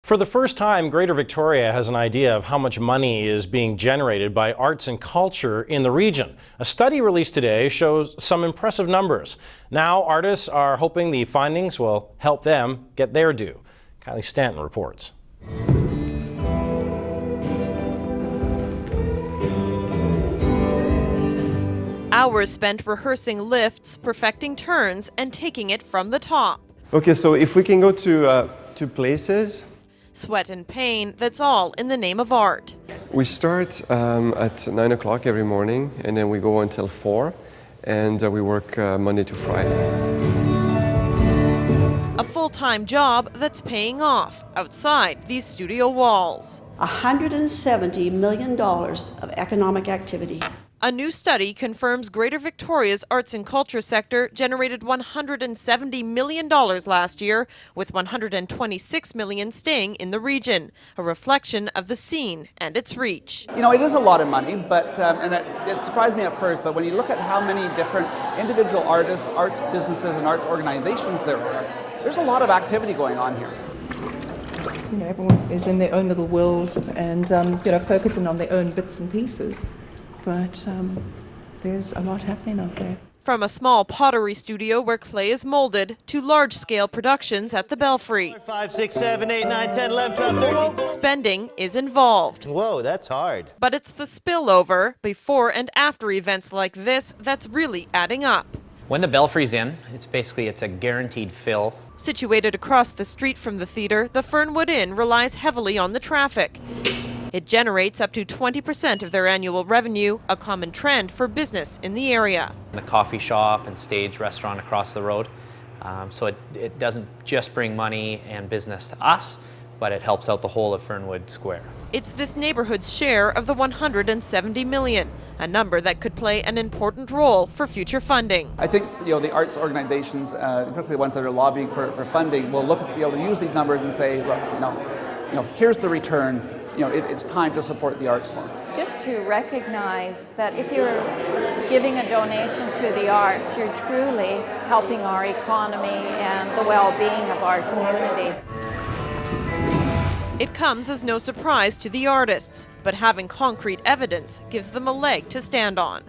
For the first time, Greater Victoria has an idea of how much money is being generated by arts and culture in the region. A study released today shows some impressive numbers. Now, artists are hoping the findings will help them get their due. Kylie Stanton reports. Hours spent rehearsing lifts, perfecting turns, and taking it from the top. Okay, so if we can go to places. Sweat and pain, that's all in the name of art. We start at 9 o'clock every morning, and then we go until 4, and we work Monday to Friday. A full-time job that's paying off outside these studio walls. $170 million of economic activity. A new study confirms Greater Victoria's arts and culture sector generated $170 million last year, with $126 million staying in the region, a reflection of the scene and its reach. You know, it is a lot of money, but and it surprised me at first, but when you look at how many different individual artists, arts businesses, and arts organizations there are, there's a lot of activity going on here. You know, everyone is in their own little world and focusing on their own bits and pieces. But there's a lot happening out there. From a small pottery studio where clay is molded to large-scale productions at the Belfry. 5, 6, 7, 8, 9, 10, 11, 12, 13. Spending is involved. Whoa, that's hard. But it's the spillover before and after events like this that's really adding up. When the Belfry's in, it's a guaranteed fill. Situated across the street from the theatre, the Fernwood Inn relies heavily on the traffic. It generates up to 20% of their annual revenue, a common trend for business in the area. The coffee shop and stage restaurant across the road. So it doesn't just bring money and business to us, but it helps out the whole of Fernwood Square. It's this neighborhood's share of the $170 million, a number that could play an important role for future funding. I think the arts organizations, particularly the ones that are lobbying for funding, will be able to use these numbers and say, look, here's the return. It's time to support the arts more. Just to recognize that if you're giving a donation to the arts, you're truly helping our economy and the well-being of our community. It comes as no surprise to the artists, but having concrete evidence gives them a leg to stand on.